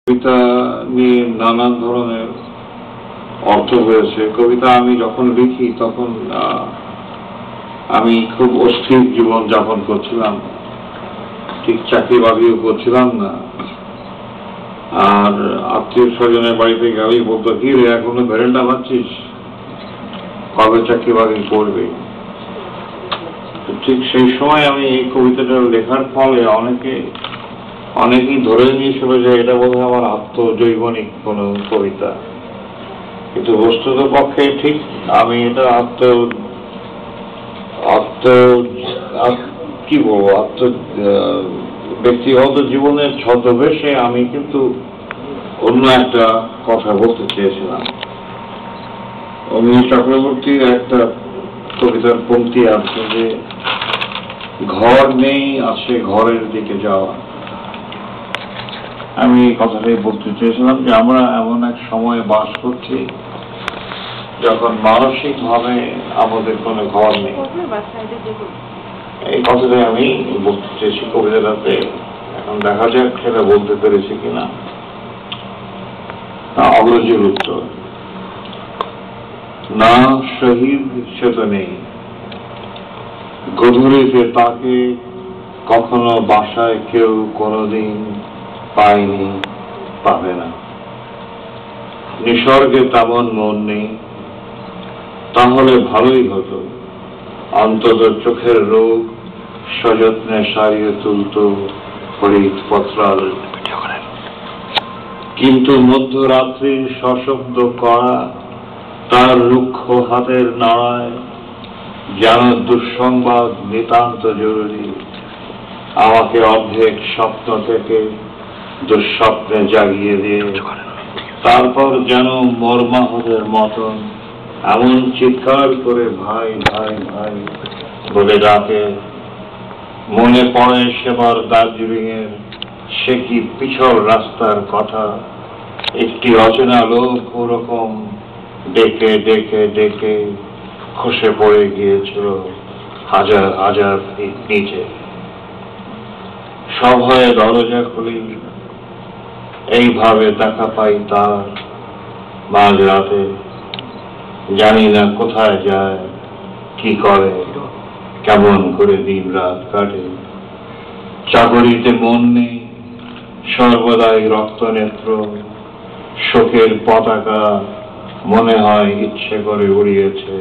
কবিতা নিয়ে নানান ধরনের অর্থ হয়েছে। কবিতা আমি যখন লিখি তখন আমি খুব অস্থির জীবন যাপন করছিলাম, ঠিক চাকরি বাকরিও করছিলাম না। আর আত্মীয় স্বজনের বাড়িতে গেলেই বলতো, কি রে এখনো ভেরেন্ডা পাচ্ছিস, কবে চাকরি বাকরি করবে। ঠিক সেই সময় আমি এই কবিতাটা লেখার ফলে অনেকেই ধরে নিয়েছিল যে এটা বোধহয় আমার আত্মজৈবনিক কোন কবিতা, কিন্তু বস্তুত পক্ষে ঠিক আমি এটা কি বলবো ব্যক্তিগত জীবনের ছদ্মবেশে আমি কিন্তু অন্য একটা কথা বলতে চেয়েছিলাম। অমিয় চক্রবর্তীর একটা কবিতার পংক্তি আছে যে, ঘর নেই আছে ঘরের দিকে যাওয়া। আমি এই কথাটাই বলতে চেয়েছিলাম যে আমরা এমন এক সময় বাস করছি যখন মানসিক ভাবে আমাদের কোনো ঘর নেই। এই কথাটাই আমি বলতে চেয়েছি কবিতাটাতে। এখন দেখা যাক সেটা বলতে পেরেছি কিনা। অগ্রজের উত্তর, না শহীদ সে তো নেই, গধূলিতে তাকে কখনো বাসায় কেউ কোনোদিন পায়নি, পাবে না। নিসর্গে তেমন মন নেই, তাহলে ভালোই হতো, অন্তত চোখের রোগ সযত্নে সারিয়ে তুলত হরিত পত্রাল। কিন্তু মধ্যরাত্রির সশব্দ কড়া তার রুক্ষ হাতের নাড়ায় যেন দুঃসংবাদ নিতান্ত জরুরি, আমাকে অর্ধেক স্বপ্ন থেকে দুঃস্বপ্নে জাগিয়ে দিয়ে তারপর যেন মর্মাহতের মতন এমন চিৎকার করে ভাই ভাই ভাই বলে ডাকে। মনে পড়ে সেবার দার্জিলিং এর সে কি পিছল রাস্তার কথা, একটি অচেনা লোক ওরকম ডেকে ডেকে ডেকে খসে পড়ে গিয়েছিল হাজার হাজার ফিট নিচে। সভয়ে দরজা খুলি, এইভাবে দেখা পাই তার মাঝ রাতে। জানি না কোথায় যায়, কি করে, কেমন করে দিন রাত কাটে। চাকরিতে মন নেই, সর্বদাই রক্ত নেত্র, শোকের পতাকা মনে হয় ইচ্ছে করে উড়িয়েছে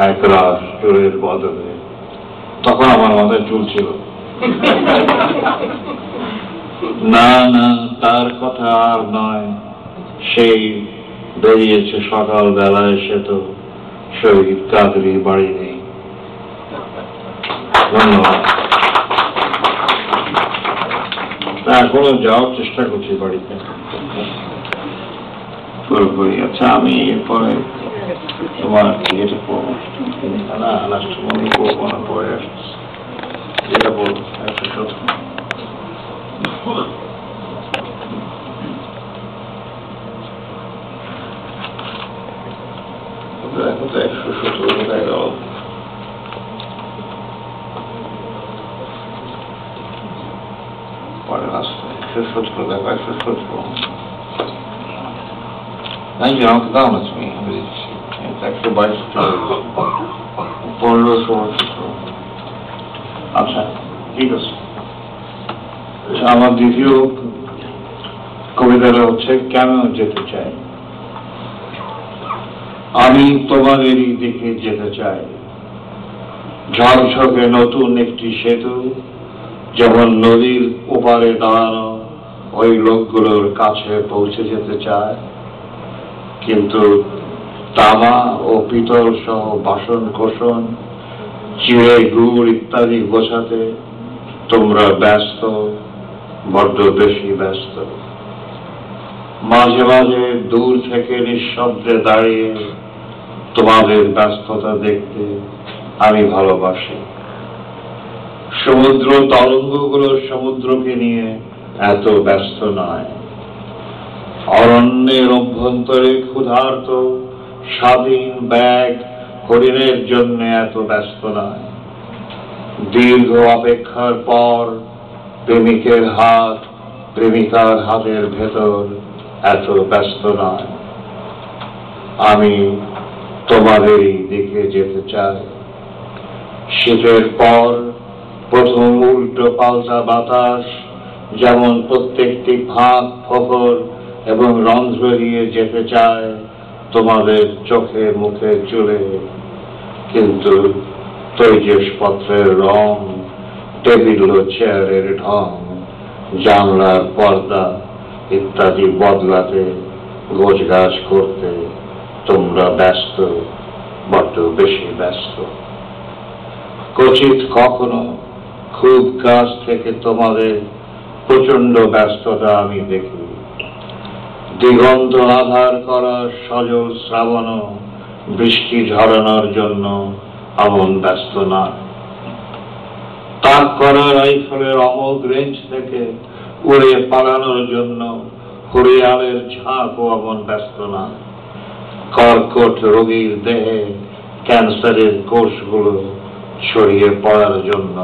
এক রাত চোরের বদলে। তখন আমার মাথায় চুল ছিল। না না, তার কথা আর নয়, সেই বেরিয়েছে সকাল বেলায়, সে তো শহীদ কাদরি বাড়ি নেই। ধন্যবাদ। এখনো যাওয়ার চেষ্টা করছি বাড়িতে পুরোপুরি। আচ্ছা, আমি এরপরে তোমার ইয়েটা পড়বো না, রাষ্ট্রপতি পড়বো না, পরে যেটা বলবো 117। এখন তো 117 কোথায় গেল? পরে রাস্তায় 117 দেখো, 117। আমাকে দাও না তুমি, আমি দিচ্ছি 122 1517। আচ্ছা ঠিক আছে। আমার দ্বিতীয় কবিতাটা হচ্ছে কেন যেতে চাই। আমি তোমাদেরই দিকে যেতে চাই, ঝকঝকে নতুন একটি সেতু, যেমন নদীর ওপারে দাঁড়ানো ওই লোকগুলোর কাছে পৌঁছে যেতে চায়। কিন্তু তামা ও পিতল সহ বাসন কোসন, চিড়ে গুড় ইত্যাদি গোছাতে তোমরা ব্যস্ত, বড্ড বেশি ব্যস্ত। মাঝে মাঝে দূর থেকে নিঃশব্দে দাঁড়িয়ে তোমাদের ব্যস্ততা দেখতে আমি ভালোবাসি। সমুদ্র তরঙ্গগুলো সমুদ্রকে নিয়ে এত ব্যস্ত নয়, অরণ্যের অভ্যন্তরে ক্ষুধার্ত স্বাধীন ব্যাগ হরিণের জন্য এত ব্যস্ত নয়। দীর্ঘ অপেক্ষার পর প্রেমিকের হাত প্রেমিকার হাতের ভেতর এত ব্যস্ত নয়। আমি তোমাদেরই দিকে যেতে চাই। শীতের পর প্রথম উল্টো পাল্টা বাতাস যেমন প্রত্যেকটি ফাঁক ফোকর এবং রন্ধ্র দিয়ে যেতে চায় তোমাদের চোখে মুখে চুলে, কিন্তু তৈজসপত্রের রং, টেবিল ও চেয়ারের ঢং, জানলার পর্দা ইত্যাদি বদলাতে, গোছগাছ করতে তোমরা ব্যস্ত, বড্ড বেশি ব্যস্ত। কচিত কখনো খুব কাছ থেকে তোমাদের প্রচন্ড ব্যস্ততা আমি দেখি। দিগন্ত আধার করা সজল শ্রাবণ বৃষ্টি ঝরানোর জন্য আমন ব্যস্ত না। তাক করা রাইফেলের অমোঘ রেঞ্জ থেকে উড়ে পালানোর জন্য হরিয়ালের ঝাঁকও আমন ব্যস্ত না। কর্কট রোগীর দেহে ক্যান্সারের কোষগুলো ছড়িয়ে পড়ার জন্য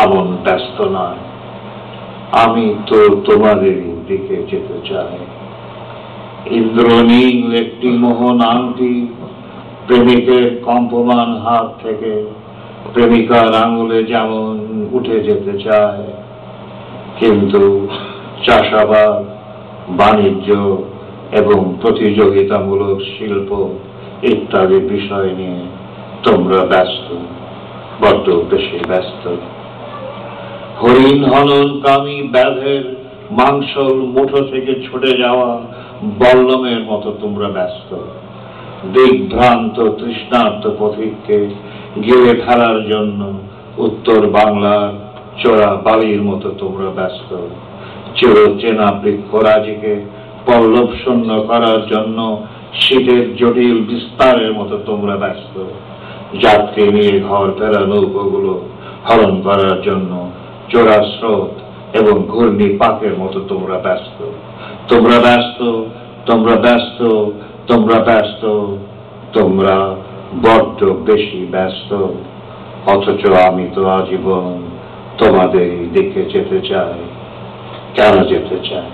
আমন ব্যস্ত নয়। আমি তো তোমাদেরই দিকে যেতে চাই। ইন্দ্রনীল একটি মোহন আংটি প্রেমিকের কম্পমান হাত থেকে প্রেমিকার আঙুলে যেমন উঠে যেতে চায়, কিন্তু চাষাবাদ, বাণিজ্য এবং প্রতিযোগিতামূলক শিল্প ইত্যাদি বিষয় নিয়ে তোমরা ব্যস্ত, বড্ড বেশি ব্যস্ত। হরিণ হননকামী ব্যাধের মাংসল মুঠো থেকে ছুটে যাওয়া বল্লমের মতো তোমরা ব্যস্ত। দিগ্ভ্রান্ত তৃষ্ণার্ত পথিককে গিলে ফেলার জন্য উত্তর বাংলার চোরা বালির মতো তোমরা ব্যস্ত। চিরচেনা বৃক্ষরাজিকে পল্লব শূন্য করার জন্য শীতের জটিল বিস্তারের মতো তোমরা ব্যস্ত। যাত্রী নিয়ে ঘর ফেরা নৌকোগুলো হরণ করার জন্য চোরা স্রোত এবং ঘূর্ণি পাকের মতো তোমরা ব্যস্ত। তোমরা ব্যস্ত, তোমরা ব্যস্ত, তোমরা ব্যস্ত, তোমরা বড্ড বেশি ব্যস্ত। অথচ আমি তো আজীবন তোমাদের দিকে যেতে চাই। কেন যেতে চাই?